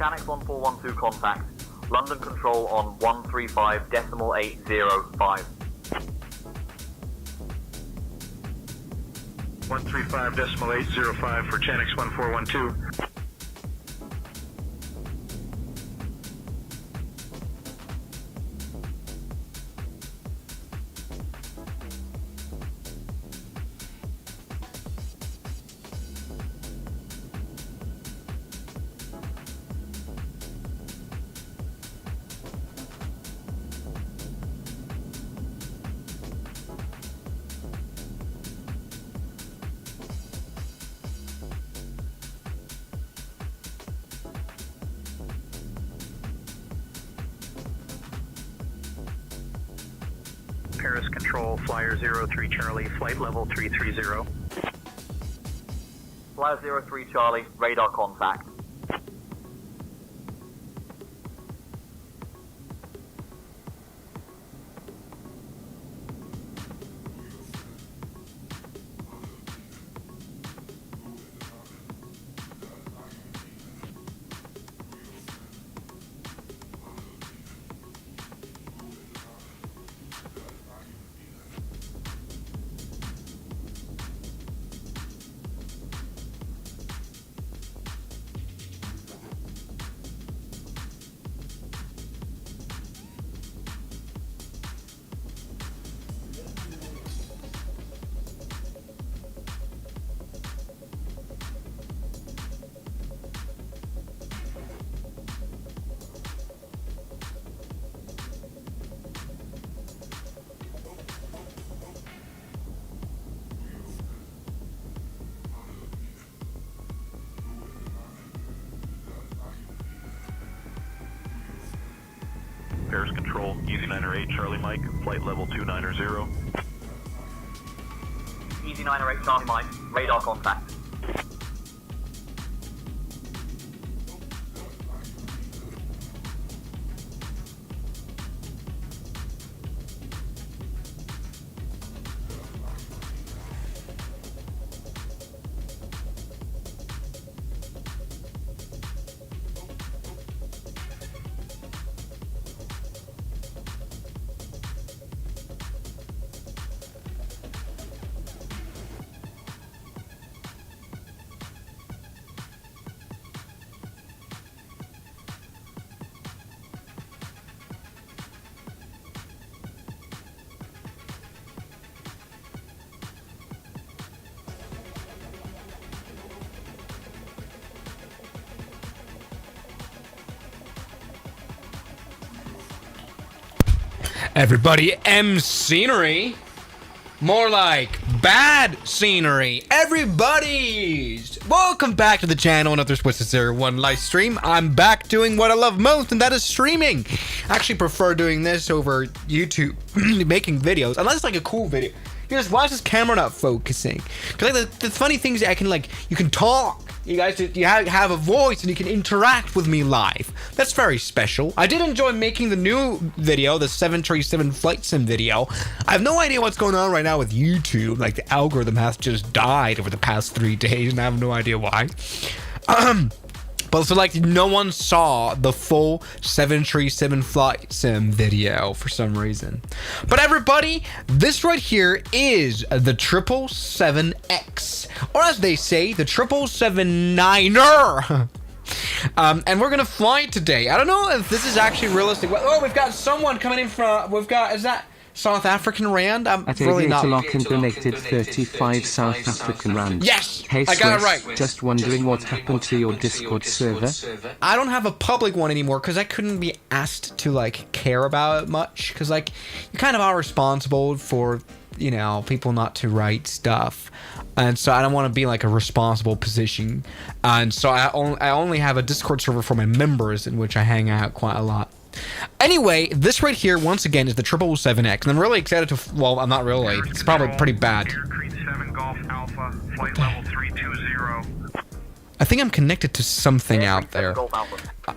Chanex 1412 contact. London Control on 135.805. 135.805 for Chanex 1412. Paris Control, Flyer 03 Charlie, flight level 330. Flyer 03 Charlie, radar contact. Paris Control, Easy 908 Charlie Mike, flight level 290. Easy 908 Charlie Mike, radar contact. Everybody, M scenery. More like bad scenery. Everybody's welcome back to the channel. Another Twisted01 live stream. I'm back doing what I love most, and that is streaming. I actually prefer doing this over YouTube, making videos, unless it's like a cool video. You just watch this camera not focusing. Cause like the funny things that I can you can talk. You guys, you have a voice and you can interact with me live. That's very special. I did enjoy making the new video, the 737 flight sim video. I have no idea what's going on right now with YouTube. Like the algorithm has just died over the past 3 days and I have no idea why. But so no one saw the full 737 flight sim video for some reason. But everybody, this right here is the 777X, or as they say, the 777-9er. And we're gonna fly today. I don't know if this is actually realistic. Oh, we've got someone coming in from. Is that South African Rand? I'm at really not. Lock and donated 35 South African Rand. Yes, hey, I got it Swiss, right. Just wondering what happened to your Discord server. I don't have a public one anymore because I couldn't be asked to care about it much. Because you kind of are responsible for people not to write stuff, and so I don't want to be a responsible position. And so I only have a Discord server for my members in which I hang out quite a lot. Anyway, this right here, once again, is the 777X, and I'm really excited to. Well, I'm not really. It's probably pretty bad. I think I'm connected to something out there.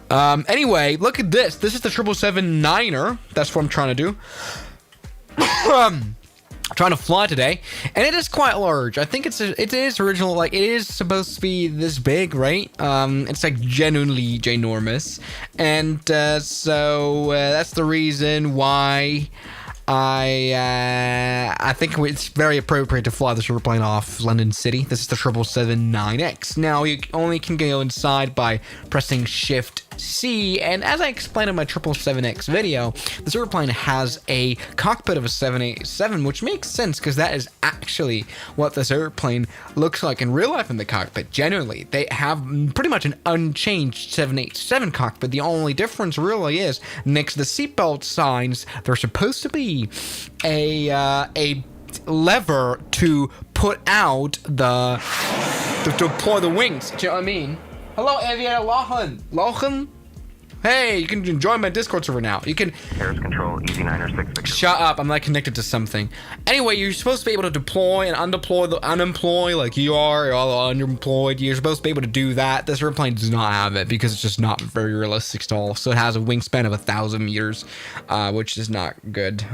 Anyway, look at this. This is the 777-9er. That's what I'm trying to do. trying to fly today, and it is quite large. I think it is original, like it is supposed to be this big, right? It's like genuinely ginormous, and so that's the reason why I think it's very appropriate to fly this airplane off London City. This is the 777-9X. Now you only can go inside by pressing Shift C, and as I explained in my 777X video, this airplane has a cockpit of a 787, which makes sense because that is actually what this airplane looks like in real life in the cockpit. Generally, they have pretty much an unchanged 787 cockpit. The only difference really is next to the seatbelt signs, there's supposed to be a lever to put out to deploy the wings. Do you know what I mean? Hello, Aviator Lohan. Hey, you can join my Discord server now. You can... Paris Control, Easy 906 Victor. Shut up, I'm not connected to something. Anyway, you're supposed to be able to deploy and undeploy the unemployed like you are. You're all underemployed. You're supposed to be able to do that. This airplane does not have it because it's just not very realistic at all. So it has a wingspan of 1,000 meters, which is not good.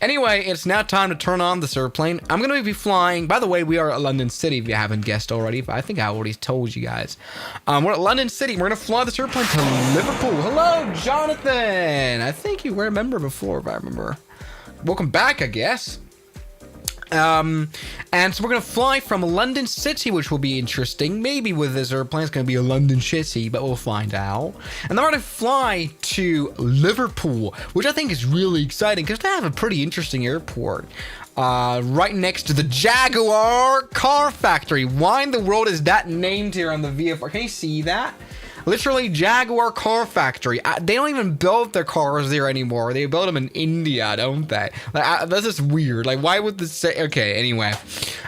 Anyway, it's now time to turn on this airplane. I'm going to be flying... By the way, we are at London City, if you haven't guessed already. But I think I already told you guys. We're at London City. We're going to fly this airplane to Liverpool. Hello, Jonathan. I think you were a member before, if I remember. Welcome back, I guess. And so we're gonna fly from London City, which will be interesting. Maybe with this airplane, it's gonna be a London City, but we'll find out. And then we're gonna fly to Liverpool, which I think is really exciting because they have a pretty interesting airport. Right next to the Jaguar car factory. Why in the world is that named here on the VFR? Can you see that? Literally, Jaguar car factory. They don't even build their cars there anymore. They build them in India, don't they? Like, that's just weird. Like, why would this say? Okay, anyway.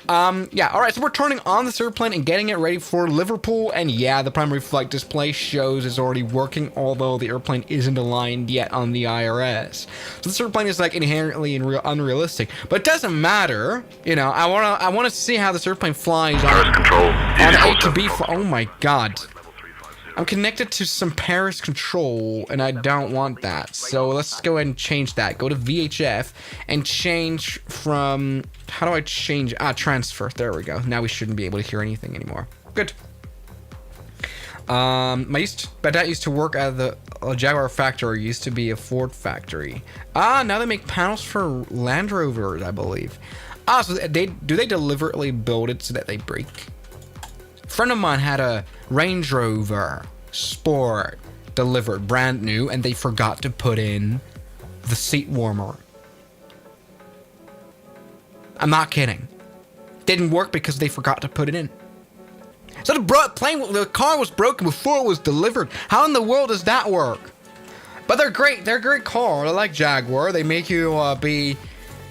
Yeah, all right. So we're turning on this airplane and getting it ready for Liverpool. And yeah, the primary flight display shows it's already working, although the airplane isn't aligned yet on the IRS. So this airplane is like inherently unrealistic, but it doesn't matter. You know, I wanna see how this airplane flies on A to B. Oh my God. I'm connected to some Paris Control, and I don't want that. So let's go ahead and change that. Go to VHF and change from... How do I change? Transfer. There we go. Now we shouldn't be able to hear anything anymore. Good. My dad used to work at the Jaguar factory. Used to be a Ford factory. Now they make panels for Land Rovers, I believe. So do they deliberately build it so that they break? A friend of mine had a Range Rover Sport delivered brand new, and they forgot to put in the seat warmer. I'm not kidding. Didn't work because they forgot to put it in. So the car was broken before it was delivered. How in the world does that work? But they're great. They're a great car. I like Jaguar. They make you be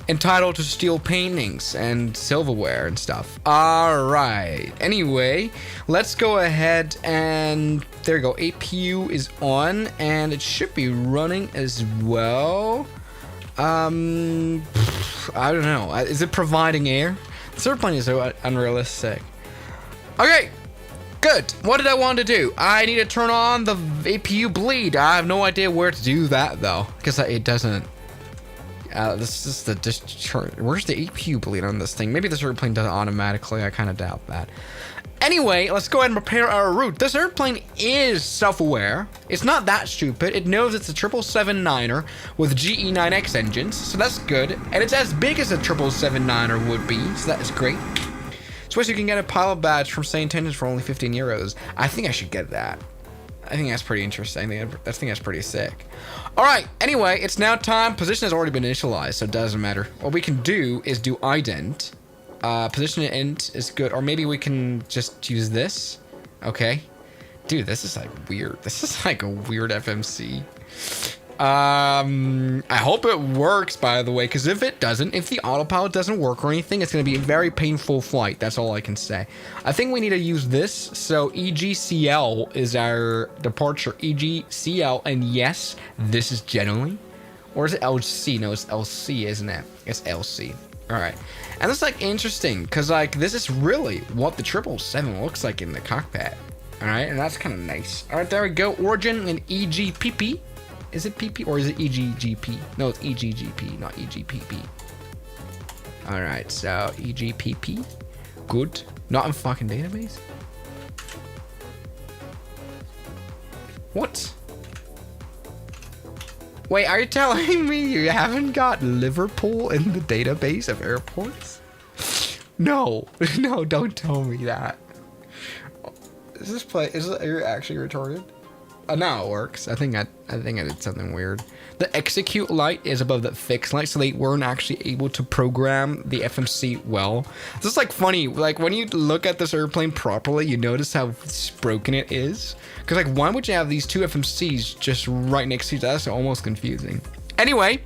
entitled to steal paintings and silverware and stuff. All right. Anyway, let's go ahead and there you go. APU is on and it should be running as well. I don't know. Is it providing air? This airplane is so unrealistic. Okay. Good. What did I want to do? I need to turn on the APU bleed. I have no idea where to do that though, because it doesn't. This is the discharge. Where's the APU bleed on this thing? Maybe this airplane does it automatically. I kind of doubt that. Anyway, let's go ahead and prepare our route. This airplane is self-aware. It's not that stupid. It knows it's a 777-9er with GE9X engines, so that's good. And it's as big as a 777-9er would be, so that is great. So you can get a pilot badge from St. Engines for only 15 euros. I think I should get that. I think that's pretty interesting. I think that's pretty sick. All right. Anyway, it's now time. Position has already been initialized, so it doesn't matter. What we can do is do ident. Position int is good, or maybe we can just use this. Okay. Dude, this is like weird. This is like a weird FMC. I hope it works, by the way, because if it doesn't, if the autopilot doesn't work or anything, it's going to be a very painful flight. That's all I can say. I think we need to use this. So EGCL is our departure. EGCL, and yes, this is generally, or is it LC? No, it's LC, isn't it? It's LC. All right. And it's like interesting because like this is really what the 777 looks like in the cockpit. All right. And that's kind of nice. All right. There we go. Origin and EGPP. Is it PP or is it EGGP? No, it's EGGP, not EGPP. Alright, so EGPP. Good. Not in fucking database? What? Wait, are you telling me you haven't got Liverpool in the database of airports? No. No, don't tell me that. Is this play? Are you actually retarded? Now it works. I think I did something weird. The execute light is above the fix light, so they weren't actually able to program the FMC well. This is like funny. Like when you look at this airplane properly, you notice how broken it is. Because like, why would you have these two FMCs just right next to each other? That's almost confusing. Anyway,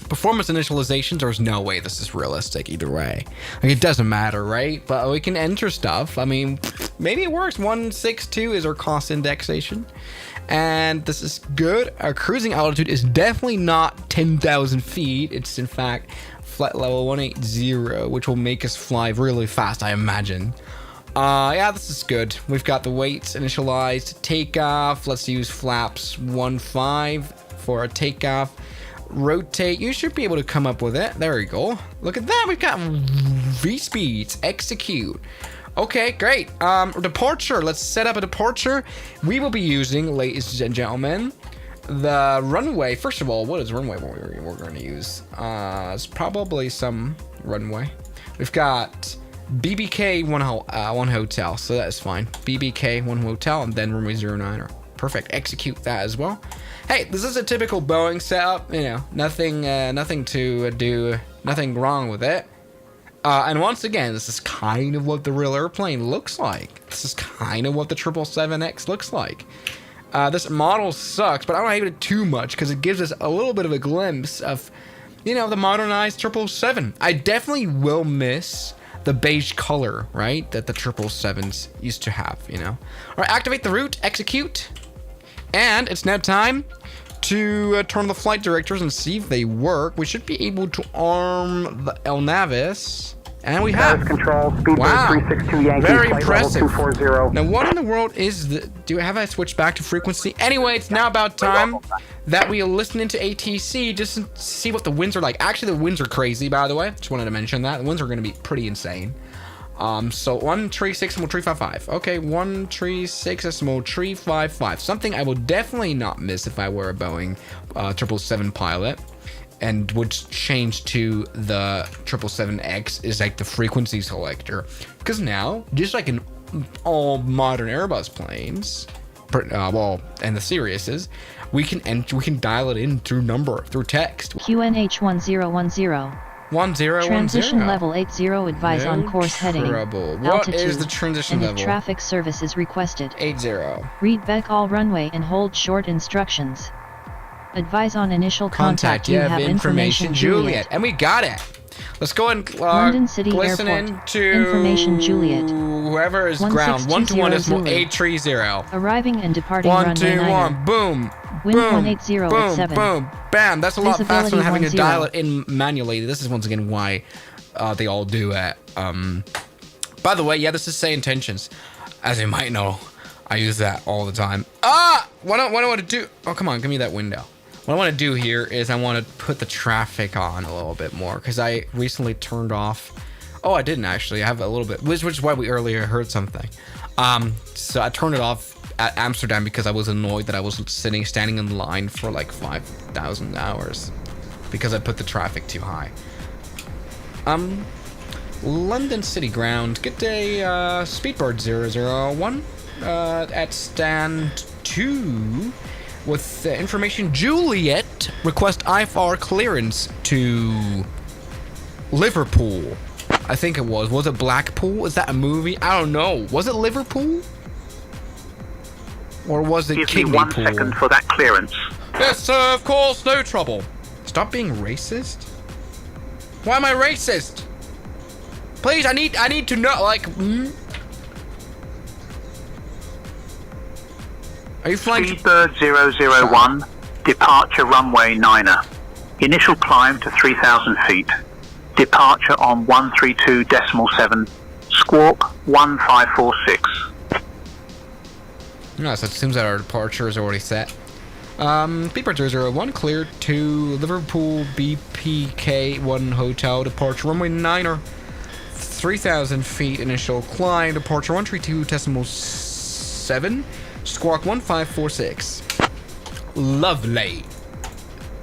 performance initializations. There's no way this is realistic either way. Like it doesn't matter, right? But we can enter stuff. I mean, maybe it works. 162 is our cost indexation. And this is good. Our cruising altitude is definitely not 10,000 feet. It's in fact flight level 180, which will make us fly really fast, I imagine. Yeah, this is good. We've got the weights initialized. Takeoff. Let's use flaps 1.5 for a takeoff. Rotate. You should be able to come up with it. There we go. Look at that. We've got V-speeds. Execute. Okay, great. Departure. Let's set up a departure. We will be using, ladies and gentlemen, the runway. First of all, what is runway we're going to use? It's probably some runway. We've got BBK one hotel, so that is fine. BBK one hotel, and then runway 09. Perfect. Execute that as well. Hey, this is a typical Boeing setup. You know, nothing to do, nothing wrong with it. And once again, this is kind of what the real airplane looks like. This is kind of what the 777X looks like. This model sucks, but I don't hate it too much because it gives us a little bit of a glimpse of, you know, the modernized 777. I definitely will miss the beige color, right, that the 777s used to have, you know. All right, activate the route, execute. And it's now time to turn the flight directors and see if they work. We should be able to arm the El Navis. And we have. Control, speed wow. 362 Yankee, very flight impressive. level 240. Now, what in the world is the... Have I switched back to frequency? Anyway, it's now about time that we listen into ATC just to see what the winds are like. Actually, the winds are crazy, by the way. Just wanted to mention that. The winds are going to be pretty insane. So 136 decimal 355. Okay, 136 decimal 355. Something I will definitely not miss if I were a Boeing 777 pilot, and would change to the 777X is like the frequency selector, because now, just like in all modern Airbus planes, well, and the Siriuses, we can dial it in through text. QNH 1010. 1010. Transition level 80. Advise on course heading. What altitude, is the transition and level? if traffic service is requested. 80. Read back all runway and hold short instructions. Advise on initial contact. You have information Juliet. And we got it. Let's go and London City listen Airport. into Information Juliet. Whoever is ground. 121.830. Arriving and departing runway 121. Boom. Wind Boom. 180 Boom. at 7. Boom. Bam. That's a lot faster than Visibility having to 10. dial it in manually. This is once again why they all do it. By the way, yeah, this is say intentions. As you might know, I use that all the time. What I want to do? Oh, come on, give me that window. What I want to do here is I want to put the traffic on a little bit more, because I recently turned off. Oh, I didn't actually. I have a little bit, which is why we earlier heard something. So I turned it off at Amsterdam because I was annoyed that I was standing in line for like 5,000 hours because I put the traffic too high. London City Ground. Good day, Speedbird 001 at stand 2 with information Juliet. Request IFR clearance to Liverpool. I think it was. Was it Blackpool? Is that a movie? I don't know. Was it Liverpool? Or was it Give me 1 Kidneypool? second for that clearance. Yes, sir, of course, no trouble. Stop being racist. Why am I racist? Please, I need to know, like, Are you flying? Speedbird 001, departure runway 9er. Initial climb to 3,000 feet. Departure on 132.7. Squawk 1546. No, so it seems that our departure is already set. Speedbird 001, clear to Liverpool BPK1 Hotel, departure runway 9er, 3,000 feet, initial climb, departure 132.7, squawk 1546. Lovely.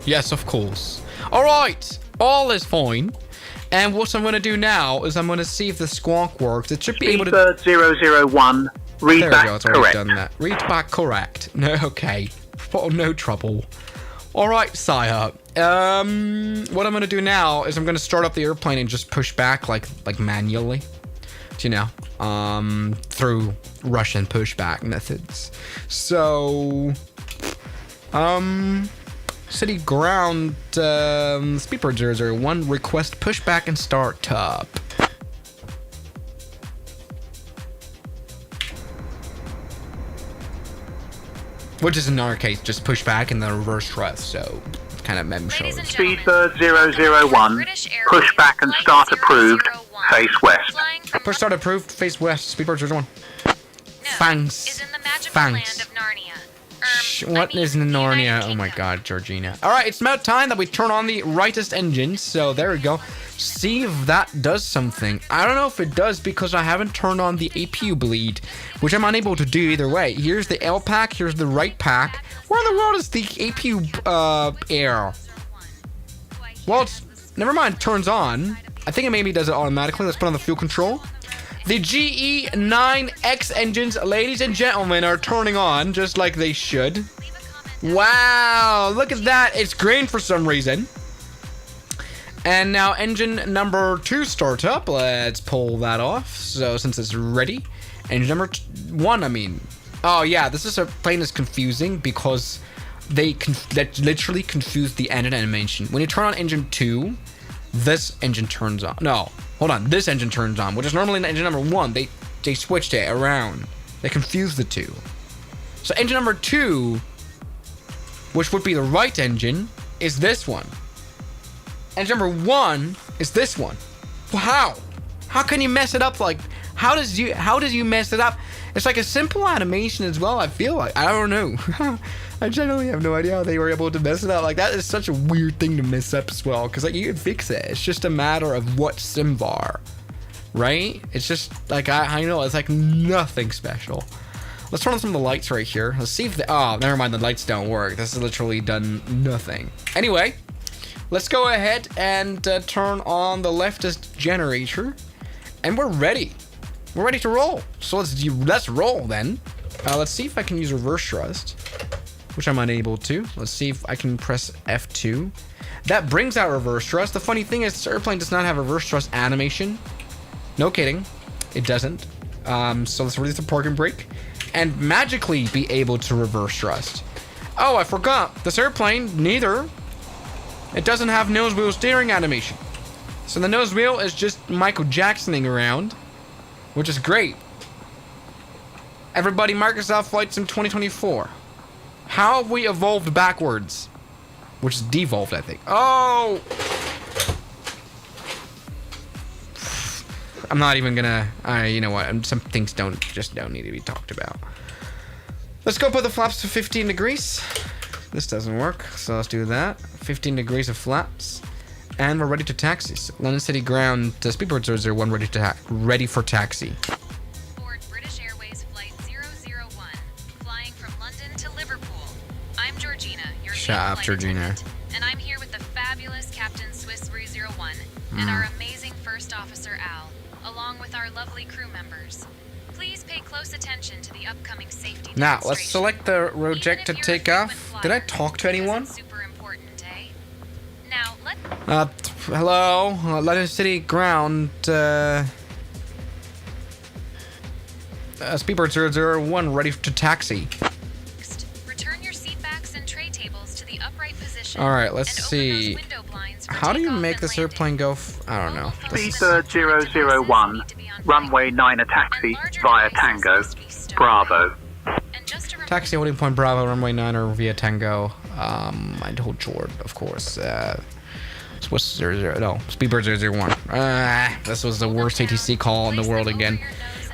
Yes, of course. Alright, all is fine. And what I'm going to do now is I'm going to see if the squawk works. It should be able to... Speedbird 001, read There we back go, it's already correct. done that. Read back correct. No, okay. Oh, no trouble. Alright, sire. What I'm going to do now is I'm going to start up the airplane and just push back, like manually. You know, through Russian pushback methods. So... City ground, Speedbird 001, request pushback and start up. Which is in our case just pushback and the reverse thrust, so kind of mem shows. Speedbird 001, pushback and start approved, face west. Push start approved, face west, Speedbird 001. Thanks. Is in the magical Thanks. land of Narnia. What is Narnia? Oh my god, Georgina. Alright, it's about time that we turn on the rightest engine. So there we go. See if that does something. I don't know if it does because I haven't turned on the APU bleed, which I'm unable to do either way. Here's the L pack, here's the right pack. Where in the world is the APU air? Well, it's never mind, turns on. I think it maybe does it automatically. Let's put on the fuel control. The GE9X engines, ladies and gentlemen, are turning on just like they should. Wow, look at that. It's green for some reason. And now engine number 2 start up. Let's pull that off. So since it's ready. Engine number 1, I mean. Oh yeah, this plane is confusing because that literally confused the engine animation. When you turn on engine 2, this engine turns on. No. Hold on, this engine turns on, which is normally in engine number 1. They switched it around. They confused the two. So engine number 2, which would be the right engine, is this one. Engine number 1 is this one. Wow. How can you mess it up? Like, how does you mess it up? It's like a simple animation as well, I feel like. I don't know. I genuinely have no idea how they were able to mess it up. Like, that is such a weird thing to mess up as well. Because, like, you can fix it. It's just a matter of what Simvar. Right? It's just, like, I know. It's, like, nothing special. Let's turn on some of the lights right here. Let's see if the... Oh, never mind. The lights don't work. This has literally done nothing. Anyway, let's go ahead and turn on the leftist generator. And we're ready. We're ready to roll. So let's roll then. Let's see if I can use reverse thrust, which I'm unable to. Let's see if I can press F2. That brings out reverse thrust. The funny thing is this airplane does not have reverse thrust animation. No kidding. It doesn't. So let's release the parking brake and magically be able to reverse thrust. Oh, I forgot. This airplane, it doesn't have nose wheel steering animation. So the nose wheel is just Michael Jacksoning around, which is great. Everybody, Microsoft Flight Sim 2024. How have we evolved backwards? Which is devolved, I think. Oh! I'm not even gonna... you know what? Some things don't need to be talked about. Let's go put the flaps to 15 degrees. This doesn't work, so let's do that. 15 degrees of flaps. And we're ready to taxi. So London City Ground, Speedbird 001 ready for taxi. Board British Airways Flight 001, flying from London to Liverpool. I'm Georgina, your Shut lead up, flight Georgina. attendant, and I'm here with the fabulous Captain Swiss 301 and our amazing First Officer Al, along with our lovely crew members. Please pay close attention to the upcoming safety Now, let's demonstration. select the roject to Even if take you're a off. frequent Did I flyer, talk to it anyone? isn't super important, eh? Now, Hello, London City Ground, Speedbird 001 ready to taxi. next, return your seat backs and tray tables to the upright position. All right, let's and open see. those window blinds for How do you takeoff make and this landing. airplane go? I don't know. This is- Speedbird 001, runway 9 taxi via Tango, Bravo. And just a Taxi holding point Bravo, runway 9 or via Tango. I told Jord, of course. Swiss 00, no, Speedbird 001. This was the worst ATC call in the world again.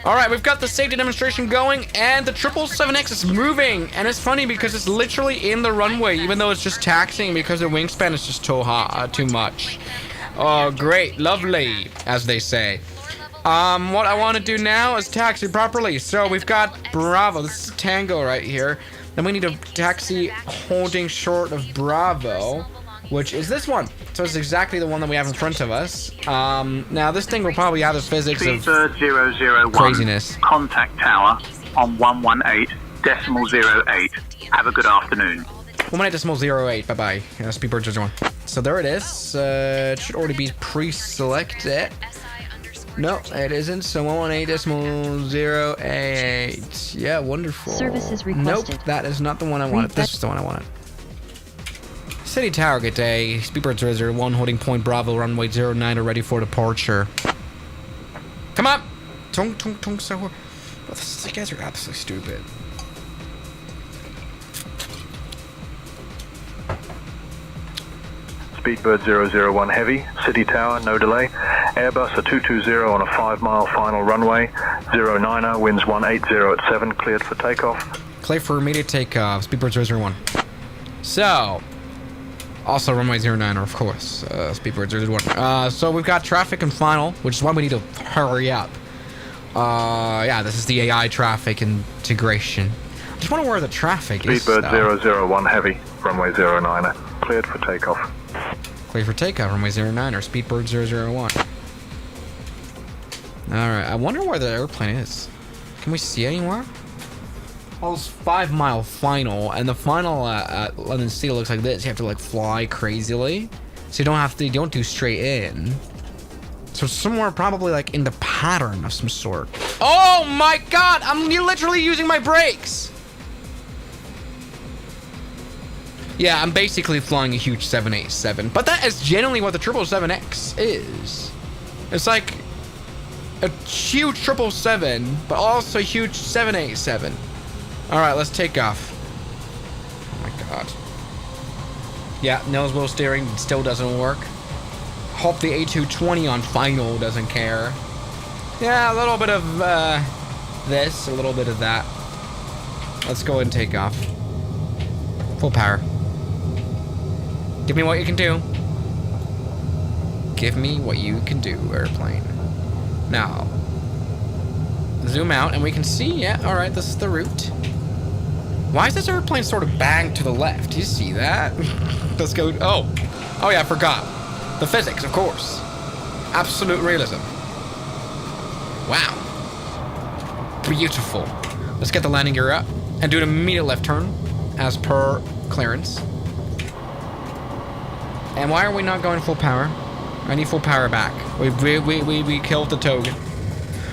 All right, we've got the safety demonstration going, and the 777X is moving. And it's funny because it's literally in the runway, even though it's just taxiing because the wingspan is just too hot, too much. Oh, great, lovely, as they say. What I want to do now is taxi properly. So we've got Bravo. This is Tango right here. Then we need a taxi holding short of Bravo, which is this one. So it's exactly the one that we have in front of us. Now this thing will probably have the physics of Speedbird 001. craziness. Contact tower on 118.08. Have a good afternoon. 1.8.08. Bye-bye. Speedbird 001. So there it is. It should already be pre-selected. No, it isn't. So 118.08. Yeah, wonderful. Services requested. Nope, that is not the one I wanted. This is the one I wanted. City Tower, good day. Speedbird 001, holding point Bravo, runway 09, ready for departure. Come on! Tung, tung, tung, so. Oh, these guys are absolutely stupid. Speedbird 001 Heavy, City Tower, no delay. Airbus a 220 on a 5-mile final runway. 09er, winds 180 at 7, cleared for takeoff. Clear for immediate takeoff, Speedbird 001. So, also runway 09er, of course, Speedbird 001. So we've got traffic and final, which is why we need to hurry up. Yeah, this is the AI traffic integration. I just wonder where the traffic is. Speedbird 001 Heavy, runway 09er, cleared for takeoff. Clear for takeoff, runway 09er, Speedbird 001. Alright, I wonder where the airplane is. Can we see anywhere? Well, it's 5-mile final, and the final at London City looks like this. You have to like fly crazily, so you don't do straight in. So somewhere probably like in the pattern of some sort. Oh my god, I'm literally using my brakes. Yeah, I'm basically flying a huge 787, but that is generally what the 777X is. It's like a huge 777, but also a huge 787. All right, let's take off. Oh my god. Yeah, nose wheel steering still doesn't work. Hope the A220 on final doesn't care. Yeah, a little bit of this, a little bit of that. Let's go and take off. Full power. Give me what you can do. Give me what you can do, airplane. Now, zoom out and we can see, yeah, all right, this is the route. Why is this airplane sort of banged to the left? Do you see that? Let's go, oh yeah, I forgot. The physics, of course. Absolute realism. Wow. Beautiful. Let's get the landing gear up and do an immediate left turn as per clearance. And why are we not going full power? I need full power back. We killed the toga.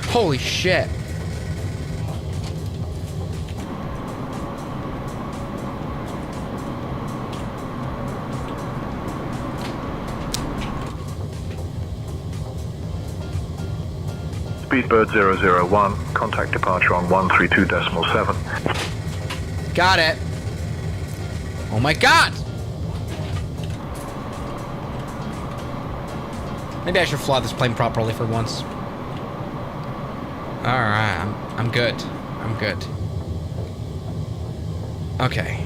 Holy shit. Speedbird 001, contact departure on 132.7. Got it. Oh my god. Maybe I should fly this plane properly for once. Alright, I'm good. I'm good. Okay.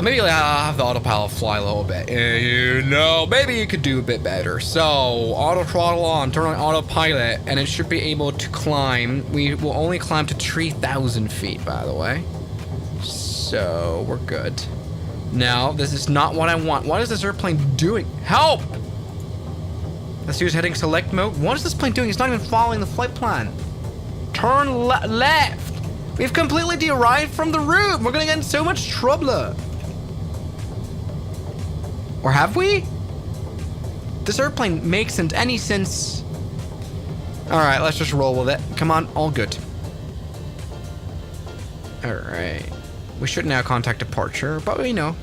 Maybe I'll have the autopilot fly a little bit. You know, maybe you could do a bit better. So, auto throttle on, turn on autopilot, and it should be able to climb. We will only climb to 3,000 feet, by the way. So, we're good. Now, this is not what I want. What is this airplane doing? Help! Let's use heading select mode. What is this plane doing? It's not even following the flight plan. Turn left. We've completely derived from the route. We're gonna get in so much trouble. Or have we? This airplane makes any sense. All right, let's just roll with it. Come on, all good. All right. We should now contact departure, but we know.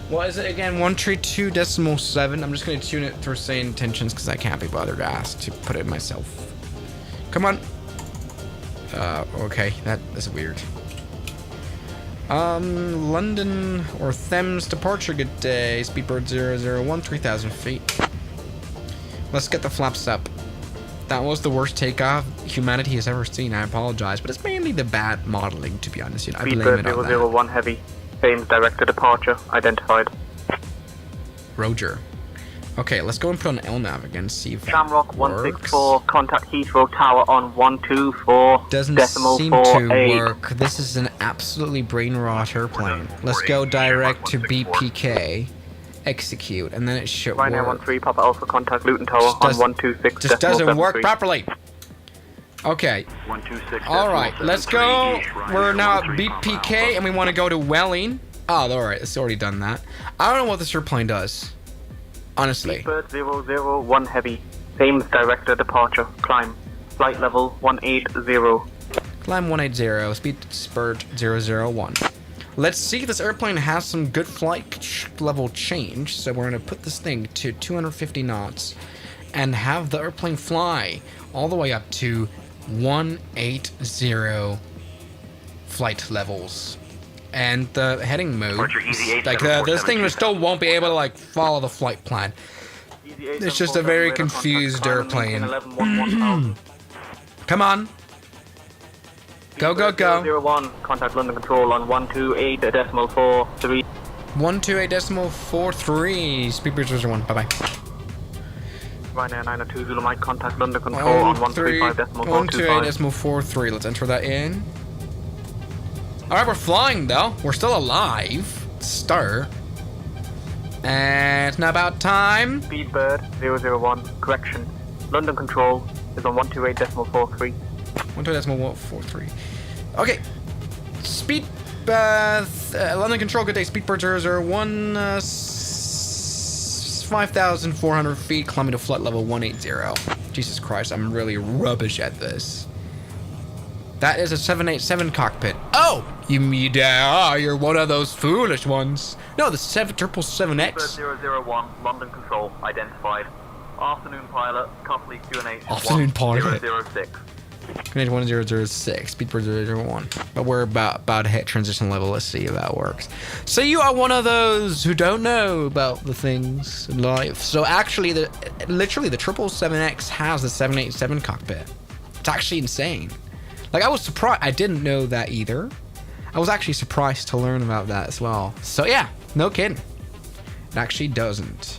What is it again? 132.7. I'm just going to tune it through sane intentions because I can't be bothered to ask to put it myself. Come on. Okay, that is weird. London or Thames departure, good day. Speedbird 001, 3,000 feet. Let's get the flaps up. That was the worst takeoff humanity has ever seen. I apologize, but it's mainly the bad modeling, to be honest. You know, I blame Speedbird it on that. 001 Heavy. Thames director departure identified. Roger. Okay, let's go and put on LNAV again, see if Shamrock that works. 164, contact Heathrow Tower on 124 Doesn't decimal seem 48. to work. This is an absolutely brain rot airplane. Let's go direct to BPK. Execute, and then it should Ryanair work. 13 Papa Alpha, contact Luton Tower Just on does- 126 Just doesn't work 73. properly. Okay. 126. Alright, let's go. We're now at BPK and we want to go to Welling. Oh, alright, it's already done that. I don't know what this airplane does. Honestly. Speedbird 001 Heavy. Thames director departure. Climb. Flight level 180. Climb 180, speed spurt 001. Let's see if this airplane has some good flight level change. So we're going to put this thing to 250 knots and have the airplane fly all the way up to 180 flight levels. And the heading mode, Departure easy 8, like 747, this thing still won't be able to like follow the flight plan. It's just a very confused airplane. Come on. Go, go, go. 001, contact London Control on 128.43. 128.43. Speedbird 001. Bye bye. Ryanair 902 Zulu Mike, contact London Control on 135.425. 128.43. Let's enter that in. Alright, we're flying though. We're still alive. Start. And it's now about time. Speedbird 001, correction. London Control is on 128.43. 128.43. Okay. Speed. London Control, good day. Speedbird 001. 5,400 feet, climbing to flight level 180. Jesus Christ, I'm really rubbish at this. That is a 787 cockpit. Oh! You're one of those foolish ones. No, the 777X. Speedbird 001, London Control identified. Afternoon pilot, Cuffley QNH Afternoon pilot. 006. Command 1006, Speedbird 001. But we're about to hit transition level. Let's see if that works. So you are one of those who don't know about the things in life. So actually, literally the 777X has the 787 cockpit. It's actually insane. Like, I was surprised. I didn't know that either. I was actually surprised to learn about that as well. So yeah, no kidding. It actually doesn't.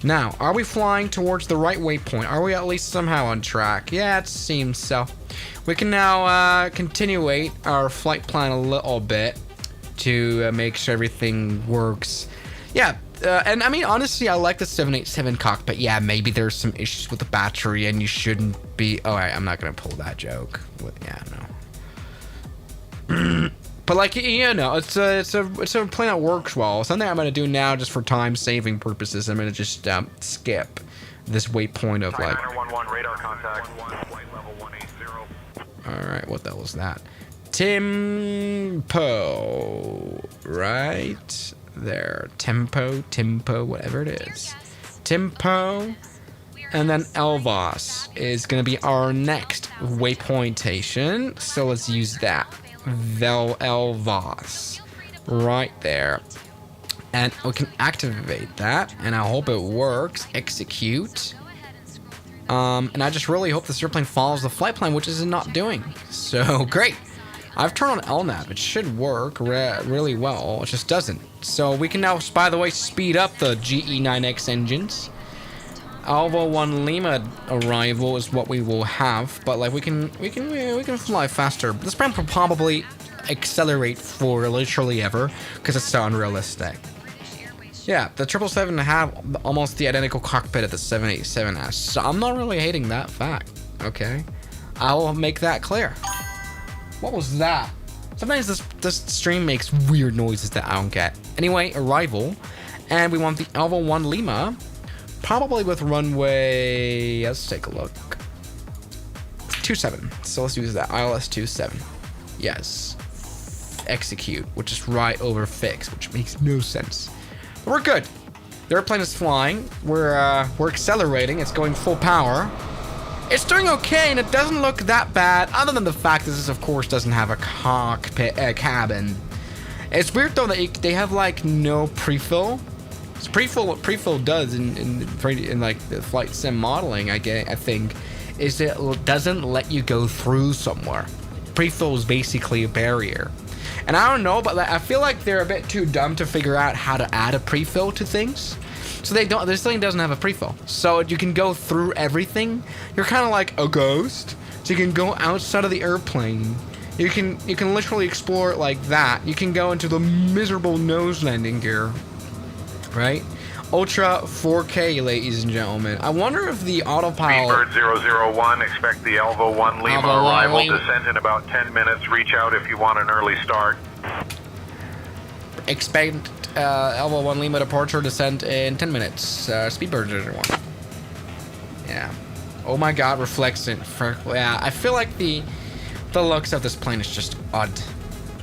Now, are we flying towards the right waypoint? Are we at least somehow on track? Yeah, it seems so. We can now continuate our flight plan a little bit to make sure everything works. Yeah, and I mean, honestly, I like the 787 cockpit. Yeah, maybe there's some issues with the battery and you shouldn't be... Oh, I'm not going to pull that joke. Yeah, no. But like, you know, it's a plane that works well. Something I'm gonna do now, just for time saving purposes, I'm gonna just skip this waypoint of like. 911 radar contact. Flight level 180. All right, what the hell was that? Tempo, right there. Tempo, whatever it is. Tempo, and then Elvas is gonna be our next waypointation. So let's use that. Elvas right there, and we can activate that, and I hope it works. Execute. And I just really hope this airplane follows the flight plan, which is not doing. So great. I've turned on LNAV. It should work really well. It just doesn't. So we can now, by the way, speed up the GE9X engines. Alpha 1 Lima arrival is what we will have, but like we can fly faster. This plane will probably accelerate for literally ever because it's so unrealistic. Yeah, the 777 have almost the identical cockpit of the 787S, so I'm not really hating that fact. Okay, I will make that clear. What was that? Sometimes this stream makes weird noises that I don't get. Anyway, arrival, and we want the Alpha 1 Lima. Probably with runway, let's take a look. 27. So let's use that. ILS 27. Yes. Execute, which is right over fix, which makes no sense. But we're good. The airplane is flying. We're accelerating. It's going full power. It's doing okay, and it doesn't look that bad, other than the fact that this, of course, doesn't have a cockpit cabin. It's weird though that they have like no pre-fill. So pre-fill, what pre-fill does in like the flight sim modeling, I think, is it doesn't let you go through somewhere. Pre-fill is basically a barrier. And I don't know, but I feel like they're a bit too dumb to figure out how to add a pre-fill to things. So they don't. This thing doesn't have a pre-fill, so you can go through everything. You're kind of like a ghost, so you can go outside of the airplane. You can literally explore it like that. You can go into the miserable nose landing gear, right? Ultra 4K, ladies and gentlemen. I wonder if the autopilot. Speedbird 001, expect the Elvo 1 Lima Elvo 1 arrival. Lima. Descent in about 10 minutes. Reach out if you want an early start. Expect Elvo 1 Lima departure descent in 10 minutes. Speedbird 001. Yeah. Oh my god, reflexant. Yeah, I feel like the looks of this plane is just odd.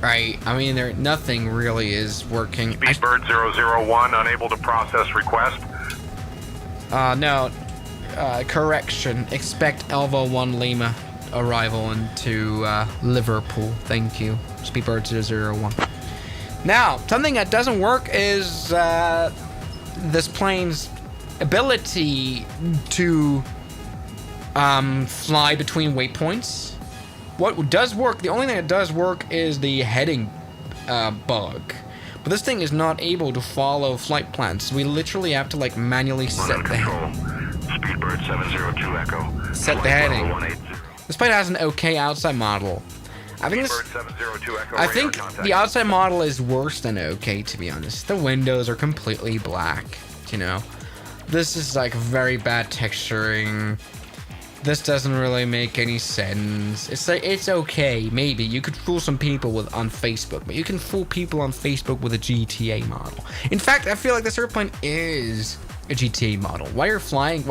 Right? I mean, nothing really is working. Speedbird 001, unable to process request. No. Correction. Expect Elvo 1 Lima arrival into Liverpool. Thank you. Speedbird 001. Now, something that doesn't work is this plane's ability to fly between waypoints. What does work, the only thing that does work is the heading bug. But this thing is not able to follow flight plans. We literally have to like manually set the Speedbird 702 Echo. Set the heading. This plane has an okay outside model. I think the outside model is worse than okay, to be honest. The windows are completely black, you know. This is like very bad texturing. This doesn't really make any sense. It's like, it's okay, maybe. You could fool some people on Facebook, but you can fool people on Facebook with a GTA model. In fact, I feel like this airplane is a GTA model. Why are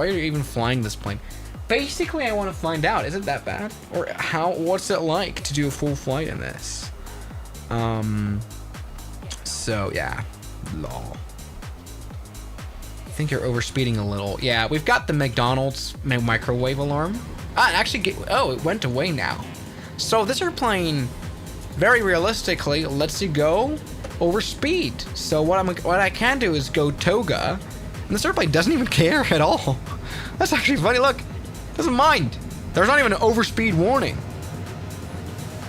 you even flying this plane? Basically, I want to find out, is it that bad? Or what's it like to do a full flight in this? So yeah, lol. I think you're overspeeding a little. Yeah, we've got the McDonald's microwave alarm. It went away now. So this airplane, very realistically, lets you go over speed. So what I can do is go toga, and this airplane doesn't even care at all. That's actually funny. Look, doesn't mind. There's not even an overspeed warning.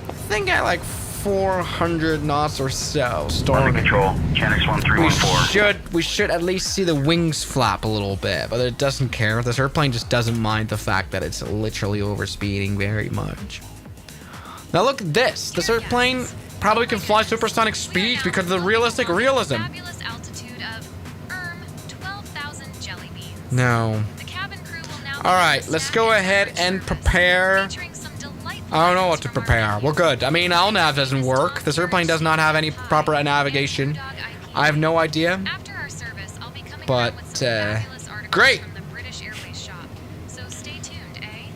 I think at like 400 knots or so. Storm control, Canex 1314. We should at least see the wings flap a little bit, but it doesn't care. This airplane just doesn't mind the fact that it's literally overspeeding very much. Now look at this. This airplane probably can fly supersonic speeds because of the realistic realism. Fabulous altitude of 12,000 jelly beans. No. The cabin crew will now. All right, let's go ahead and prepare. I don't know what to prepare. We're good. I mean, LNAV doesn't work. This airplane does not have any proper navigation. I have no idea. But, great.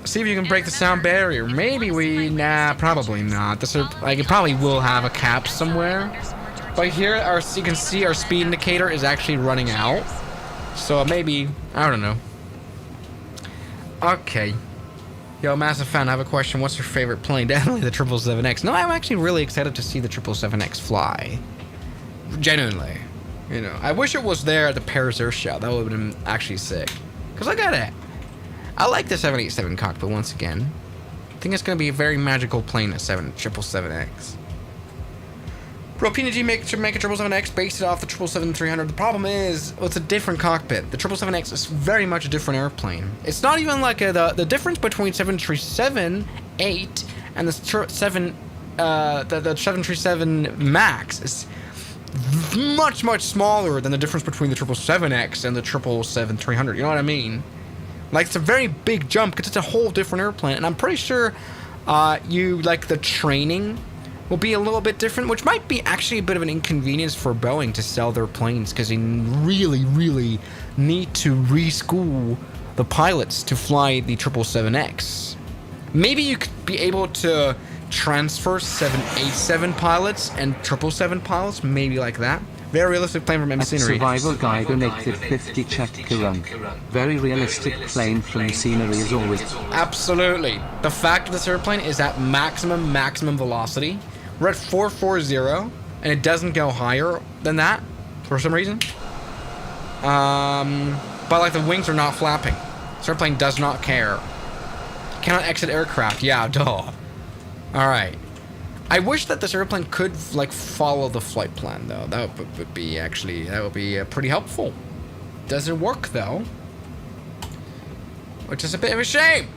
See if you can break the sound barrier. Maybe probably not. It probably will have a cap somewhere. But here, you can see our speed indicator is actually running out. So maybe, I don't know. Okay. Yo, massive fan, I have a question. What's your favorite plane? Definitely the 777X. No, I'm actually really excited to see the 777X fly. Genuinely. You know, I wish it was there at the Paris Air Show. That would have been actually sick. Because look at it. I like the 787 cockpit once again. I think it's going to be a very magical plane at 777X. Bro, PNG should make a 777X based it off the 777-300. The problem is, it's a different cockpit. The 777X is very much a different airplane. It's not even like the difference between 737-8 and the 737 MAX is much, much smaller than the difference between the 777X and the 777-300. You know what I mean? Like, it's a very big jump because it's a whole different airplane. And I'm pretty sure the training will be a little bit different, which might be actually a bit of an inconvenience for Boeing to sell their planes because they really, really need to reschool the pilots to fly the 777X. Maybe you could be able to transfer 787 pilots and 777 pilots, maybe like that. Very realistic plane from MC Scenery. Survival Guy donated 50 Czech korun. Very realistic plane from Scenery as always. Absolutely. The fact of this airplane is at maximum velocity. We're at 440. and it doesn't go higher than that for some reason. But like the wings are not flapping. This airplane does not care. Cannot exit aircraft. Yeah, duh. Alright. I wish that this airplane could like follow the flight plan though. That would be actually, that would be pretty helpful. Doesn't work though. Which is a bit of a shame.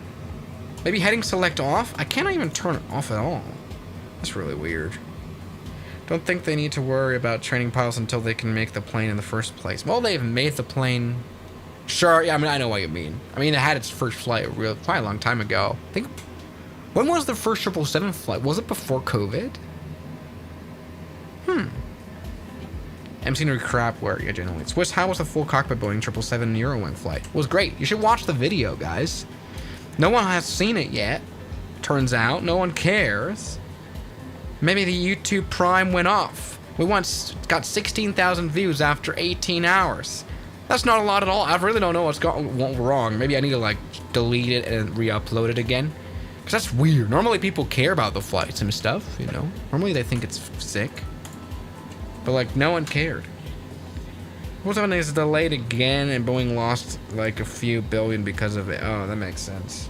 Maybe heading select off? I cannot even turn it off at all. That's really weird. Don't think they need to worry about training pilots until they can make the plane in the first place. Well, they've made the plane. Sure, yeah, I mean, I know what you mean. I mean, it had its first flight quite a long time ago. I think. When was the first 777 flight? Was it before COVID? Scenery crap where yeah, generally. Swiss, how was the full cockpit Boeing 777 Eurowing flight? It was great. You should watch the video, guys. No one has seen it yet. Turns out, no one cares. Maybe the YouTube Prime went off. We once got 16,000 views after 18 hours. That's not a lot at all. I really don't know what's gone wrong. Maybe I need to like delete it and re-upload it again. Because that's weird. Normally people care about the flights and stuff, you know. Normally they think it's sick. But like no one cared. What's happening is delayed again and Boeing lost like a few billion because of it. Oh, that makes sense.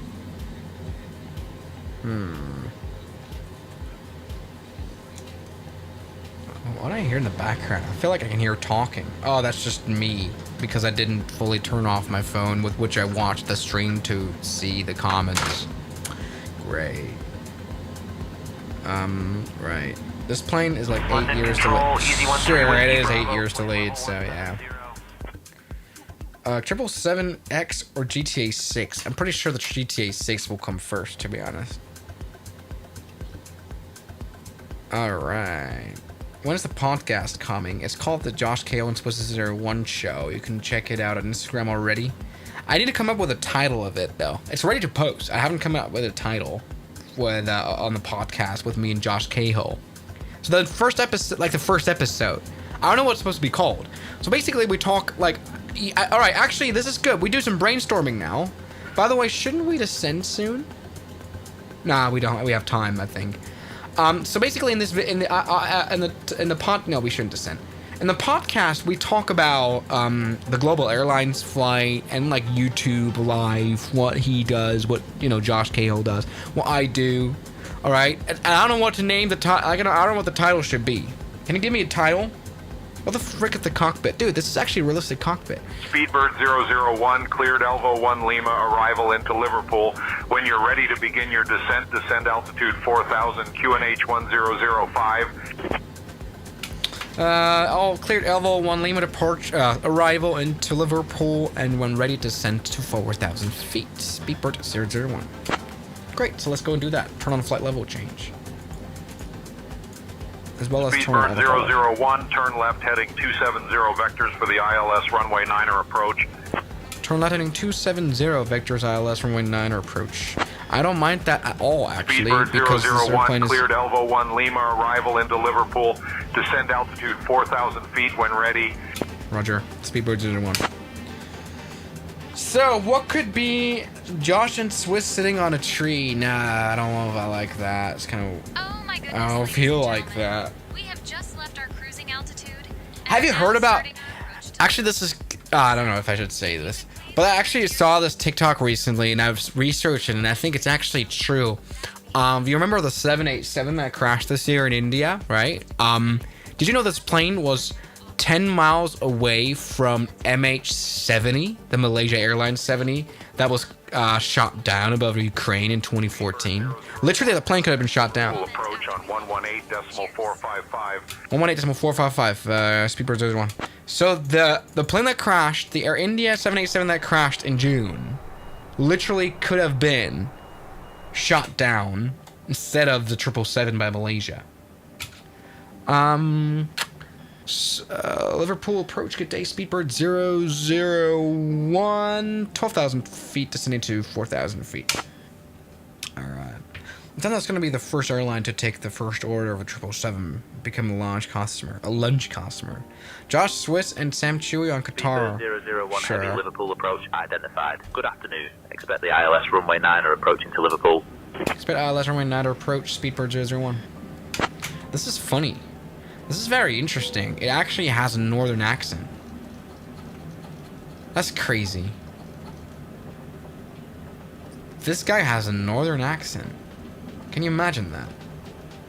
What do I hear in the background? I feel like I can hear talking. Oh, that's just me. Because I didn't fully turn off my phone with which I watched the stream to see the comments. Great. Right. This plane is like 8 years delayed. Sure, it is 8 years delayed, so yeah. 777X or GTA 6? I'm pretty sure the GTA 6 will come first, to be honest. Alright. When is the podcast coming? It's called the Josh Kail and Swiss 01 show. You can check it out on Instagram already. I need to come up with a title of it, though. It's ready to post. I haven't come up with a title with on the podcast with me and Josh Cahill. So the first episode, I don't know what it's supposed to be called. So basically we talk like, all right, actually this is good. We do some brainstorming now. By the way, shouldn't we descend soon? Nah, we don't. We have time, I think. So basically in the pod, no, we shouldn't descend. In the podcast, we talk about the Global Airlines flight and like YouTube live, what he does, what Josh Cahill does, what I do. All right, and I don't know what to name the title. I don't know what the title should be. Can you give me a title? What the frick is the cockpit, dude? This is actually a realistic cockpit. Speedbird 001 cleared Elvo 1 Lima, arrival into Liverpool. When you're ready to begin your descent, descend altitude 4,000, QNH 1005. All cleared Elvo 1 Lima departure, arrival into Liverpool, and when ready, descent to 4,000 feet. Speedbird 001. Great, so let's go and do that. Turn on flight level change. As well as Speedbird 001, turn left heading 270 vectors for the ILS runway 9er approach. Turn left heading 270 vectors ILS runway 9er approach. I don't mind that at all, actually, Speedbird because this 001 airplane is... cleared Elvo 1 Lima, arrival into Liverpool. Descend altitude 4,000 feet when ready. Roger. Speedbird 001. So, what could be Josh and Swiss sitting on a tree? Nah, I don't know if I like that. It's kind of... Oh my goodness, I don't feel like that. We have just left our cruising altitude. Have you heard about... Actually, this is... I don't know if I should say this. But I actually saw this TikTok recently, and I've researched it, and I think it's actually true. You remember the 787 that crashed this year in India, right? Did you know this plane was 10 miles away from MH70, the Malaysia Airlines 70, that was shot down above Ukraine in 2014? Literally, the plane could have been shot down. Full approach on 118.455. 118.455, Speedbird 01. So the plane that crashed, the Air India 787 that crashed in June, literally could have been shot down instead of the 777 by Malaysia. Liverpool approach, good day, Speedbird 001, 12,000 feet descending to 4,000 feet. Alright. I thought that's going to be the first airline to take the first order of a 777, become a launch customer. Josh Swiss and Sam Chewy on Qatar. 001 Sure. heavy Liverpool approach identified. Good afternoon. Expect the ILS runway 9er approaching to Liverpool. Expect ILS runway 9 approach, Speedbird 001. This is funny. This is very interesting. It actually has a northern accent. That's crazy. This guy has a northern accent. Can you imagine that?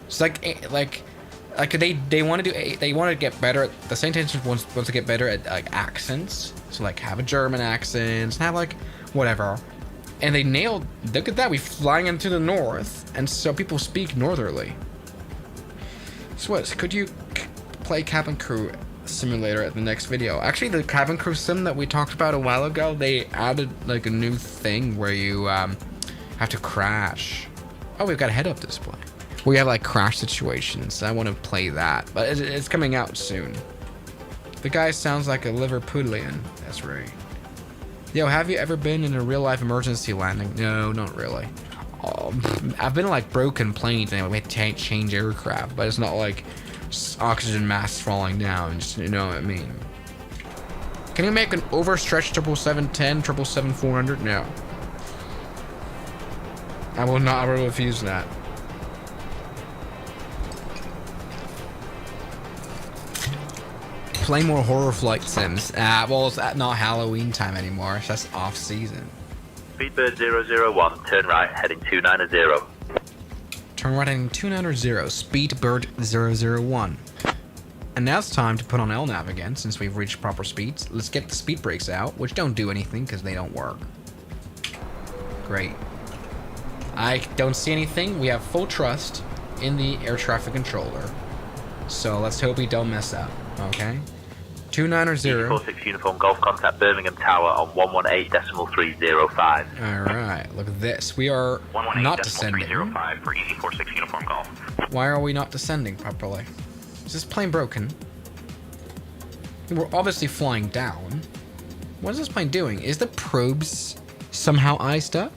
It's like they want to do, they want to get better at, the St. Anne's wants to get better at like accents. So like have a German accent, have like whatever. And they nailed, look at that, we flying into the north, and so people speak northerly. Swiss, could you play cabin crew simulator at the next video? Actually, the cabin crew sim that we talked about a while ago, they added like a new thing where you have to crash. Oh, we've got a head-up display. We have like crash situations. I want to play that, but it's coming out soon. The guy sounds like a Liverpoolian. That's right. Yo, have you ever been in a real-life emergency landing? No, not really. I've been in like broken planes and we had to change aircraft, but it's not like oxygen masks falling down. Just, you know what I mean. Can you make an overstretched 777-10, 777-400? No. I will not. I will refuse that. Play more horror flight sims. Well, it's not Halloween time anymore. It's just off season. Speedbird 001, turn right, heading 290. Turn right heading 290, Speedbird 001. And now it's time to put on LNAV again, since we've reached proper speeds. Let's get the speed brakes out, which don't do anything because they don't work. Great. I don't see anything. We have full trust in the air traffic controller. So let's hope we don't mess up, okay? 290. 46 uniform golf contact Birmingham Tower on 118.305. Alright, look at this. We are not descending. 118.305 for easy 46 uniform golf. Why are we not descending properly? Is this plane broken? We're obviously flying down. What is this plane doing? Is the probes somehow iced up?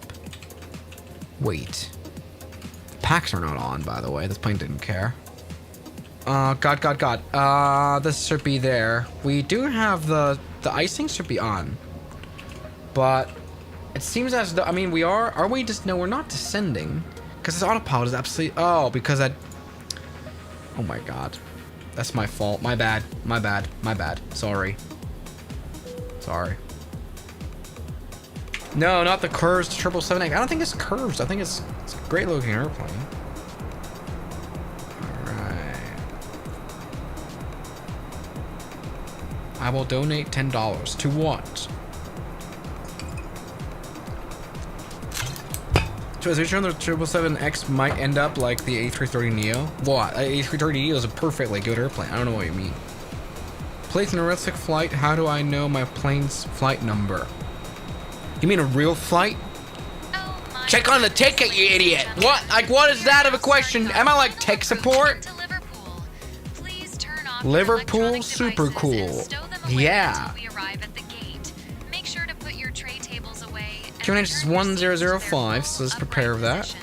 Wait. Packs are not on, by the way. This plane didn't care. God. This should be there. We do have the icing should be on. But it seems as though, I mean, we are we just, no, we're not descending. Because this autopilot is absolutely, oh my God. That's my fault. My bad. Sorry. No, not the curves to 777X. I don't think it's curves. I think it's a great looking airplane. I will donate $10. To what? So is it sure the 777X might end up like the A330neo? What? A330neo is a perfectly good airplane. I don't know what you mean. Place in a realistic flight. How do I know my plane's flight number? You mean a real flight? Oh, check on the ticket, you idiot! What? Like, what is that of a question? Am I like tech support? Liverpool, super cool. Yeah. QNH is 1005, so let's prepare for that.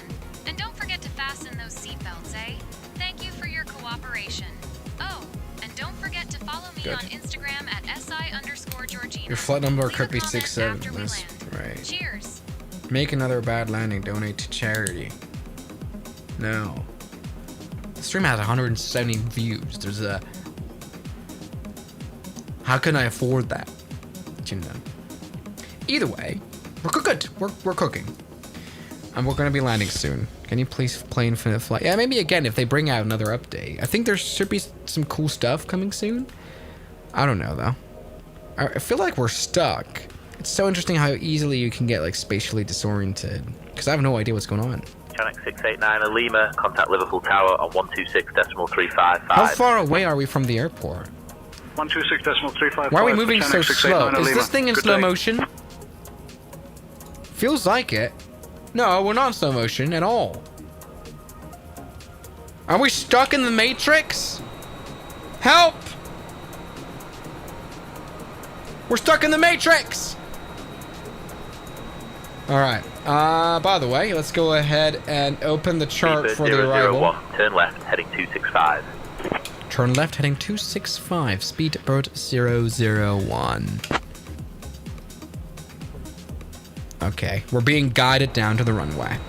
And don't forget to fasten those seatbelts, eh? Thank you for your cooperation. Oh, and don't forget to follow me on Instagram at @SI_Georgina. Your flight number could be 67. That's right. Cheers. Make another bad landing. Donate to charity. No. The stream has 170 views. There's a. How can I afford that? You know. Either way, we're good. We're cooking. And we're gonna be landing soon. Can you please play Infinite Flight? Yeah, maybe again if they bring out another update. I think there should be some cool stuff coming soon. I don't know though. I feel like we're stuck. It's so interesting how easily you can get like spatially disoriented. Because I have no idea what's going on. Channel 689 Lima, contact Liverpool Tower on 126.355. How far away are we from the airport? 126.355. Why are we moving so slow? Is this thing in slow motion? Feels like it. No, we're not in slow motion at all. Are we stuck in the Matrix? Help! We're stuck in the Matrix! Alright. By the way, let's go ahead and open the chart for the arrival. Turn left, heading 265. Turn left, heading 265. Speedbird 001. Okay, we're being guided down to the runway.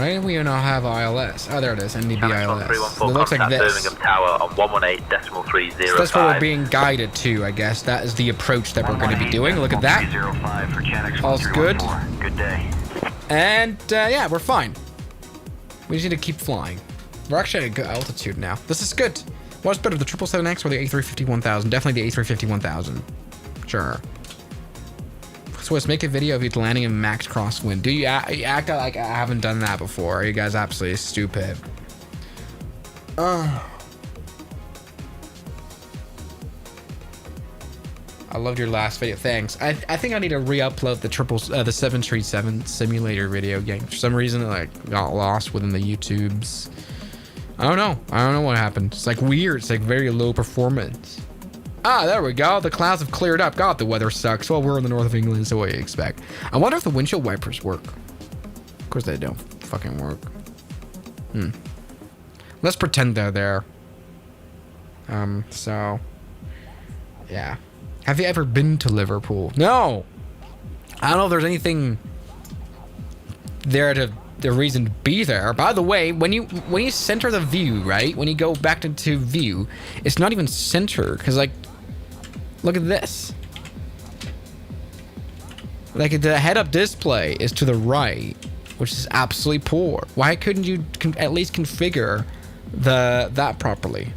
Why do we not have ILS? Oh, there it is, NDB Channel ILS. 314 It looks like contact this. Birmingham Tower on 118.305. So that's what we're being guided to, I guess. That is the approach that we're going to be doing. Look at that. 305 for Channel All's good. 1314. Good day. And, yeah, we're fine. We just need to keep flying. We're actually at a good altitude now. This is good. What's better, the 777X or the A350-1000? Definitely the A350-1000. Sure. So let's make a video of you landing in max crosswind. Do you act like I haven't done that before? You guys absolutely stupid. I loved your last video. Thanks. I think I need to re-upload the 737 simulator video game. For some reason, it like got lost within the YouTubes. I don't know. I don't know what happened. It's like weird. It's like very low performance. Ah, there we go. The clouds have cleared up. God, the weather sucks. Well, we're in the north of England, so what do you expect? I wonder if the windshield wipers work. Of course they don't fucking work. Let's pretend they're there. So, yeah. Have you ever been to Liverpool? No! I don't know if there's anything there to the reason to be there. By the way, when you center the view, right? When you go back into view, it's not even centered, because like, look at this. Like the head-up display is to the right, which is absolutely poor. Why couldn't you at least configure that properly?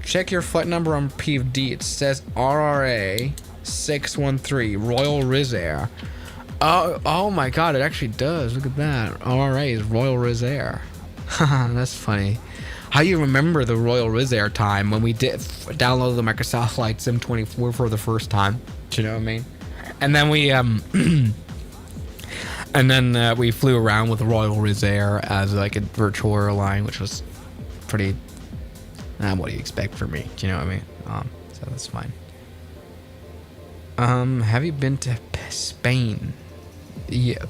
Check your flight number on PFD. It says RRA 613 Royal Riz Air. Oh my god, it actually does. Look at that. RRA is Royal Riz Air. That's funny. How you remember the Royal Riz Air time when we did download the Microsoft Flight Sim 24 for the first time? Do you know what I mean? And then we we flew around with Royal Riz Air as like a virtual airline, which was pretty. What do you expect from me? Do you know what I mean? So that's fine. Have you been to Spain? Yeah,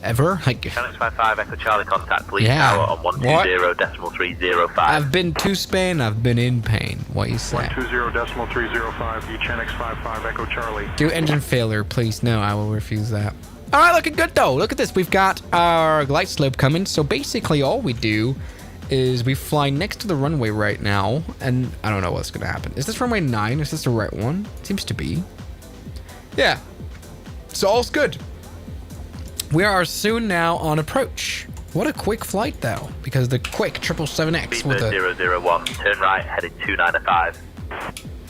ever? Like, Channel 55 Echo Charlie contact police Yeah. tower on 120.305. I've been to Spain. I've been in pain. What you say? 120.305, Uchenix 55 Echo Charlie. Do engine failure, please. No, I will refuse that. All right, looking good though. Look at this. We've got our glide slope coming. So basically, all we do is we fly next to the runway right now, and I don't know what's gonna happen. Is this runway 9? Is this the right one? Seems to be. Yeah. So all's good. We are soon now on approach. What a quick flight though, because the quick 777X with a 001, turn right, headed 295.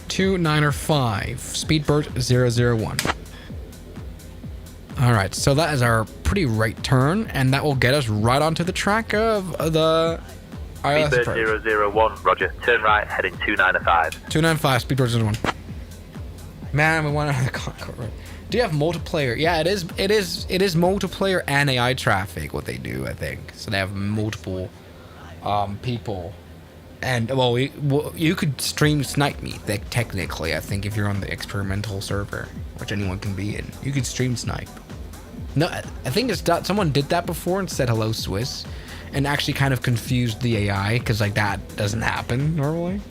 295, Speedbird 001. All right, so that is our pretty right turn, and that will get us right onto the track of the ILS approach. Speedbird 001, roger, turn right, heading 295. 295, Speedbird 001. Man, we went on the Concorde. Do you have multiplayer? Yeah, it is multiplayer and AI traffic, what they do, I think. So they have multiple people. And, well, you could stream snipe me, technically, I think, if you're on the experimental server, which anyone can be in. You could stream snipe. No, I think someone did that before and said hello, Swiss, and actually kind of confused the AI, because, like, that doesn't happen normally.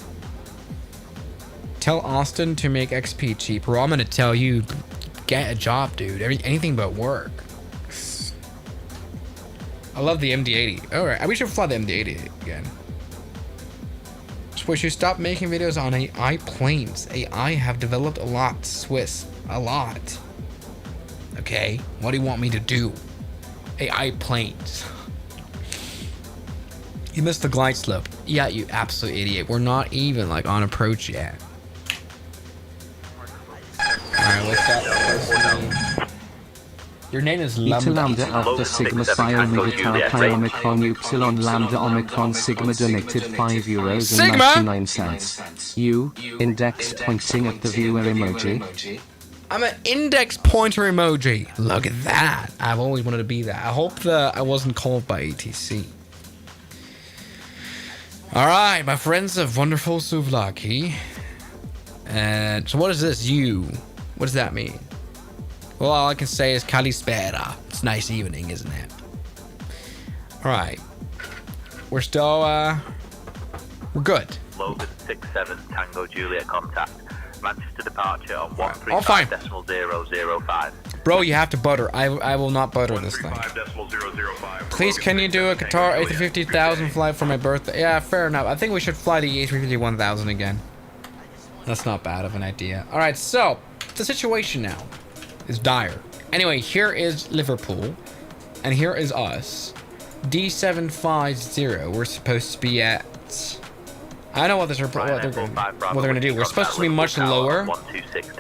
Tell Austin to make XP cheaper. I'm going to tell you, get a job, dude. Anything but work. I love the MD-80. All right, we should fly the MD-80 again. We should stop making videos on AI planes. AI have developed a lot, Swiss. A lot. Okay, what do you want me to do? AI planes. You missed the glide slope. Yeah, you absolute idiot. We're not even like on approach yet. Alright, what's that? Your name is Eta Lambda. lambda alpha sigma psi omega tau pi omicron upsilon lambda omicron sigma donated €5 and 99 cents. You, index pointing at the viewer emoji. I'm an index pointer emoji. Look at that. I've always wanted to be that. I hope that I wasn't called by ATC. Alright, my friends of wonderful Souvlaki. And so what is this? You. What does that mean? Well, all I can say is Kalispera. It's a nice evening, isn't it? Alright. We're still, we're good. Logan 67 Tango Juliet contact. Manchester departure on All fine. 135.005. Bro, you have to butter. I will not butter this thing. 135.005. Please, can you do a Qatar A350,000 flight for my birthday? Yeah, fair enough. I think we should fly the A350-1000 again. That's not bad of an idea. All right, so the situation now is dire. Anyway, here is Liverpool, and here is us. D750. We're supposed to be at. I know what they're gonna do. We're supposed to be much lower, but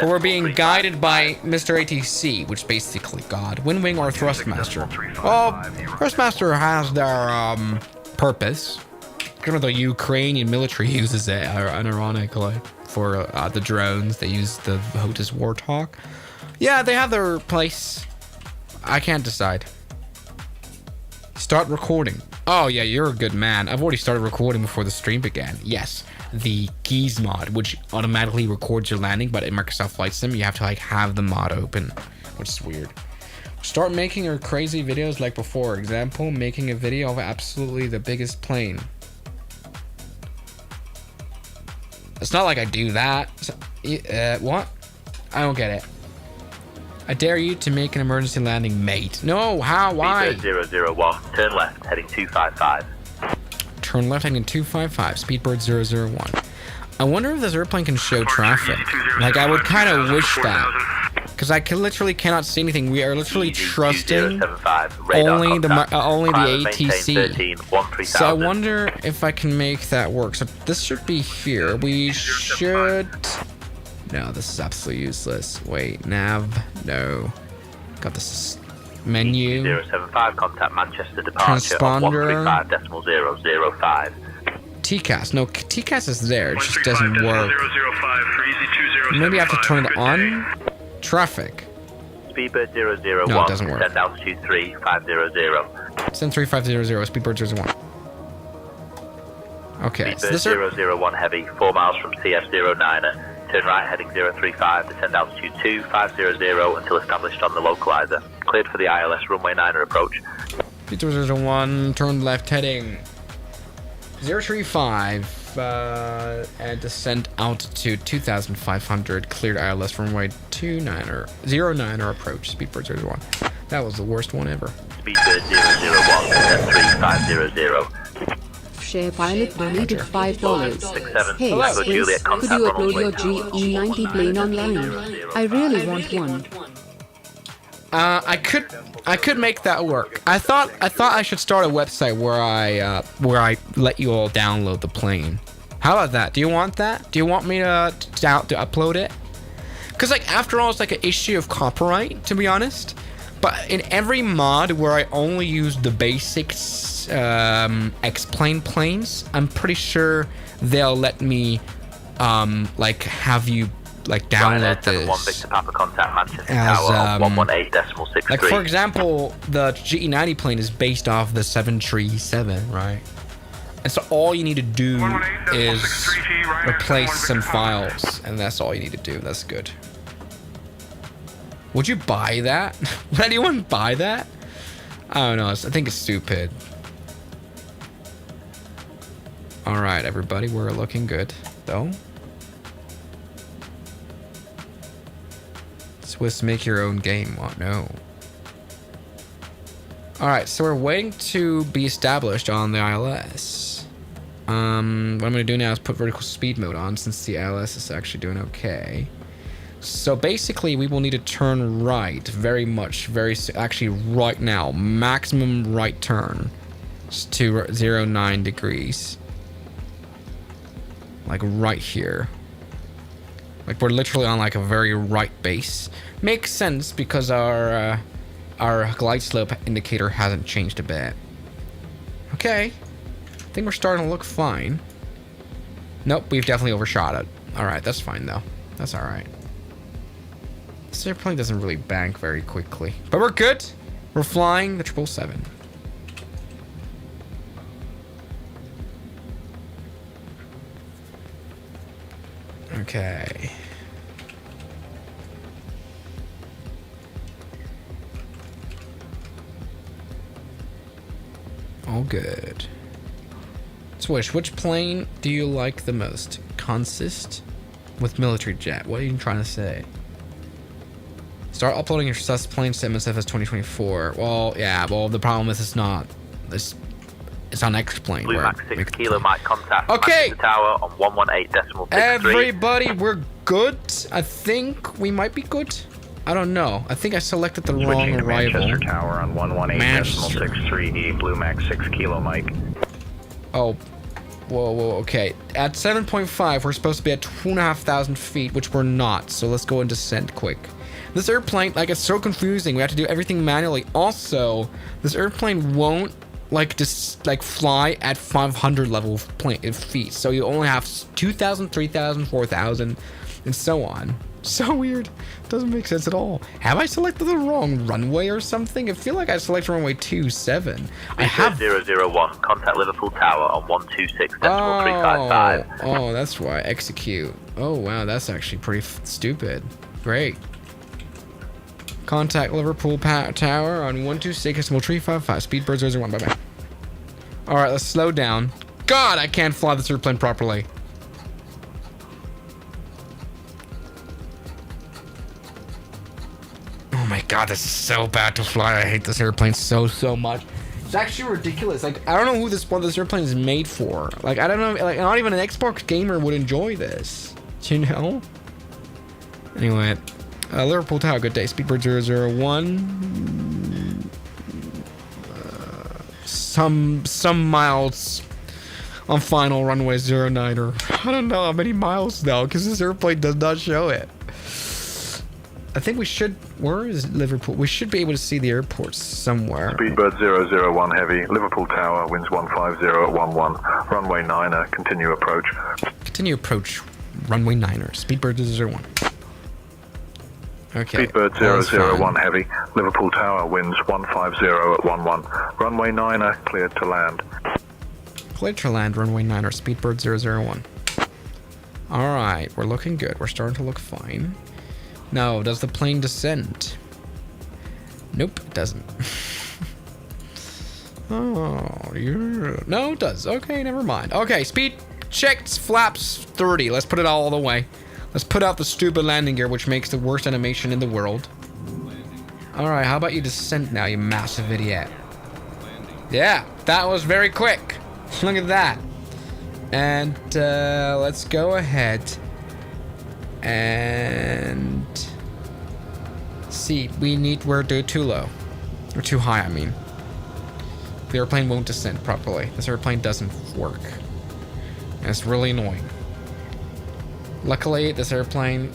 we're being guided by Mr. ATC, which is basically God. Wind Wing or Thrustmaster. Well, Thrustmaster has their purpose. Kind of the Ukrainian military uses it, ironically, for the drones. They use the HOTAS Warthog. Yeah, they have their place. I can't decide. Start recording. Oh yeah, you're a good man. I've already started recording before the stream began. Yes, the Geese mod, which automatically records your landing, but in Microsoft Flight Sim, you have to like have the mod open, which is weird. Start making your crazy videos like before. Example, making a video of absolutely the biggest plane. It's not like I do that. What? I don't get it. I dare you to make an emergency landing, mate. No, how? Why? Speedbird 001, turn left, heading 255. Turn left, heading 255. Speedbird 001. I wonder if this airplane can show traffic. Like, I would kind of wish that. Because I literally cannot see anything. We are literally trusting only the ATC. So I wonder if I can make that work. So this should be here. We should... No, this is absolutely useless. Wait, nav, no. Got this menu. 075, contact Manchester departure on 135.005. TCAS, no, TCAS is there, it just doesn't work. Maybe I have to turn it on? Traffic. Speedbird 001, no, it doesn't work. send altitude 3500. Send 3500, Speedbird 001. Okay, Speedbird so this 001 heavy, 4 miles from CF09er. Turn right, heading 035, descend altitude 2500 until established on the localizer. Cleared for the ILS runway 9er approach. 001, turn left, heading 035, and descend altitude 2500, cleared ILS runway 09er approach, Speedbird 01. That was the worst one ever. Speedbird 001, descend 3500. Share Pilot donated $5. Hey, Hello. Space, could you upload your GE90 plane online? I really want one. I could make that work. I thought I should start a website where I let you all download the plane. How about that? Do you want that? Do you want me to upload it? Because like after all, it's like an issue of copyright, to be honest. But in every mod where I only use the basics X-plane planes, I'm pretty sure they'll let me like have you like download this Victor Papa, contact Manchester as Tower on 118.63. like for example, the GE90 plane is based off the 737, right? And so all you need to do is replace some files, and that's all you need to do. That's good. Would you buy that? Would anyone buy that? I don't know. I think it's stupid. All right, everybody, we're looking good, though. Swiss, make your own game. What? No. All right, so we're waiting to be established on the ILS. What I'm gonna do now is put vertical speed mode on, since the ILS is actually doing okay. So basically, we will need to turn right actually right now, maximum right turn to 09 degrees. Like right here. Like we're literally on like a very right base. Makes sense because our glide slope indicator hasn't changed a bit. Okay. I think we're starting to look fine. Nope, we've definitely overshot it. Alright, that's fine though. That's alright. This airplane doesn't really bank very quickly. But we're good. We're flying the 777. Okay. All good. Swish, which plane do you like the most? Consist with military jet. What are you trying to say? Start uploading your sus plane to MSFS 2024. Well, yeah. Well, the problem is it's not. It's on X-plane. Blue Max 6 Kilo Mike contact. Okay. The tower on 118.63. Everybody, we're good. I think we might be good. I don't know. I think I selected the wrong arrival. Manchester Tower on 118.63. Blue Max 6 Kilo Mike. Oh. Whoa, okay. At 7.5, we're supposed to be at 2,500 feet, which we're not. So let's go and descend quick. This airplane, like, it's so confusing. We have to do everything manually. Also, this airplane won't, like, just, like, fly at 500 level feet. So you only have 2,000, 3,000, 4,000, and so on. So weird. Doesn't make sense at all. Have I selected the wrong runway or something? I feel like I selected runway 27. I have 001. Contact Liverpool Tower on 126.355. Oh, that's why. Execute. Oh, wow. That's actually pretty stupid. Great. Contact Liverpool Tower on 126.355. Speedbird 001. Bye-bye. Alright, let's slow down. God, I can't fly this airplane properly. Oh my god, this is so bad to fly. I hate this airplane so much. It's actually ridiculous. Like, I don't know who what this airplane is made for. Like, I don't know. Like, not even an Xbox gamer would enjoy this. You know? Anyway, Liverpool Tower, good day. Speedbird 001. Some miles on final runway 09er. I don't know how many miles though, because this airplane does not show it. I think we should. Where is Liverpool? We should be able to see the airport somewhere. Speedbird 001 Heavy, Liverpool Tower, winds 150 at 11. Runway 9er, continue approach. Continue approach, runway 9er. Speedbird 001. Okay. Speedbird 001 Heavy, Liverpool Tower, winds 150 at 11. Runway 9er, cleared to land. Cleared to land, runway 9er, Speedbird 001. Alright, we're looking good. We're starting to look fine. No, does the plane descend? Nope, it doesn't. Oh, yeah. No, it does. Okay, never mind. Okay, speed checked, flaps 30. Let's put it all the way. Let's put out the stupid landing gear, which makes the worst animation in the world. Alright, how about you descend now, you massive idiot? Yeah, that was very quick. Look at that. And let's go ahead and see. We're too low. Or too high, I mean. The airplane won't descend properly. This airplane doesn't work. And it's really annoying. Luckily, this airplane...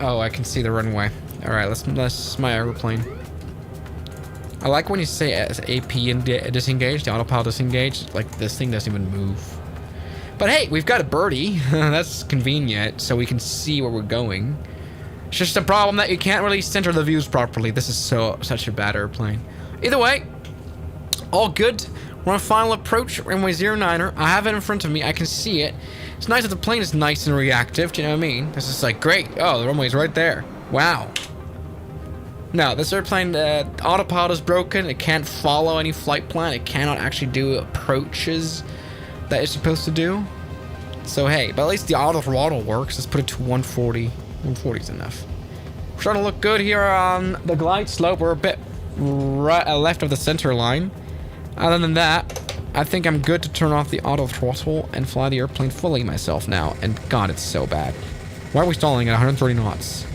Oh, I can see the runway. Alright, let's my airplane. I like when you say AP and disengage, the autopilot disengage, like this thing doesn't even move. But hey, we've got a birdie. That's convenient, so we can see where we're going. It's just a problem that you can't really center the views properly. This is such a bad airplane. Either way, all good. We're on final approach, runway 09er. I have it in front of me. I can see it. It's nice that the plane is nice and reactive. Do you know what I mean? This is like great. Oh, the runway's right there. Wow. Now, this airplane, autopilot is broken. It can't follow any flight plan. It cannot actually do approaches that it's supposed to do. So hey, but at least the auto throttle works. Let's put it to 140. 140 is enough. We're starting to look good here on the glide slope. We're a bit left of the center line. Other than that, I think I'm good to turn off the auto throttle and fly the airplane fully myself now. And God, it's so bad. Why are we stalling at 130 knots?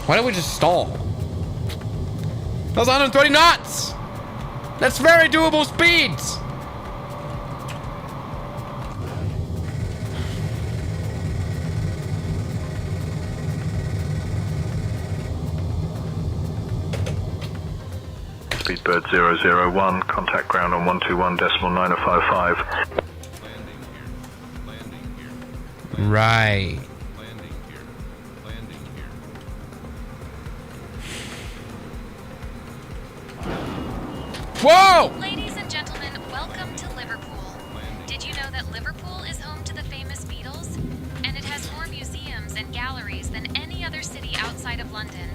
Why don't we just stall? That was 130 knots! That's very doable speeds! Speedbird 001, contact ground on 121.955. Right. Whoa! Ladies and gentlemen, welcome to Liverpool. Did you know that Liverpool is home to the famous Beatles? And it has more museums and galleries than any other city outside of London.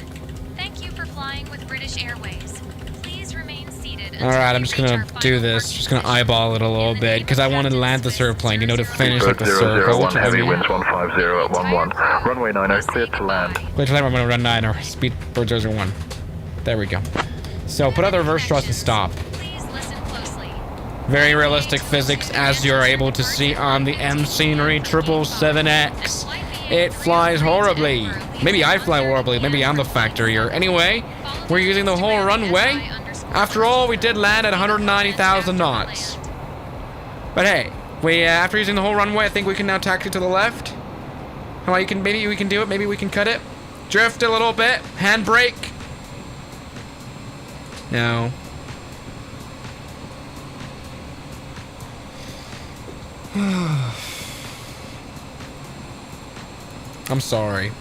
Thank you for flying with British Airways. Please remain seated Alright, I'm just gonna do this. Just gonna eyeball it a little bit because I want to land this airplane, you know, to finish like the circle. 001 heavy, winds 150 at 11. Runway 90, cleared to land. Cleared to land, we're gonna run 9 or speed bird 001. There we go. So put out the reverse thrust and stop. Very realistic physics, as you're able to see on the M Scenery 777X. It flies horribly. Maybe I fly horribly. Maybe I'm the factor here. Anyway, we're using the whole runway. After all, we did land at 190,000 knots. But hey, after using the whole runway, I think we can now taxi to the left. Maybe we can do it. Maybe we can cut it. Drift a little bit. Handbrake. No. I'm sorry.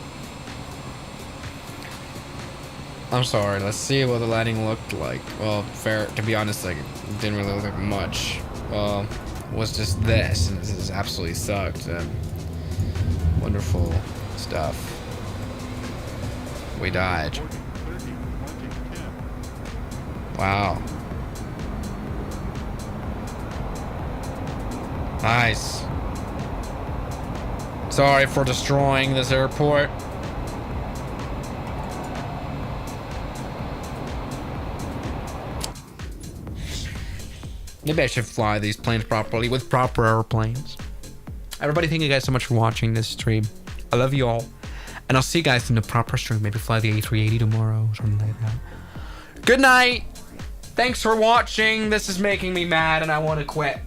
I'm sorry. Let's see what the landing looked like. Well, to be honest, like, it didn't really look like much. Well, it was just this, and this absolutely sucked. Wonderful stuff. We died. Wow. Nice. Sorry for destroying this airport. Maybe I should fly these planes properly with proper airplanes. Everybody, thank you guys so much for watching this stream. I love you all. And I'll see you guys in the proper stream. Maybe fly the A380 tomorrow or something like that. Good night. Thanks for watching. This is making me mad and I want to quit.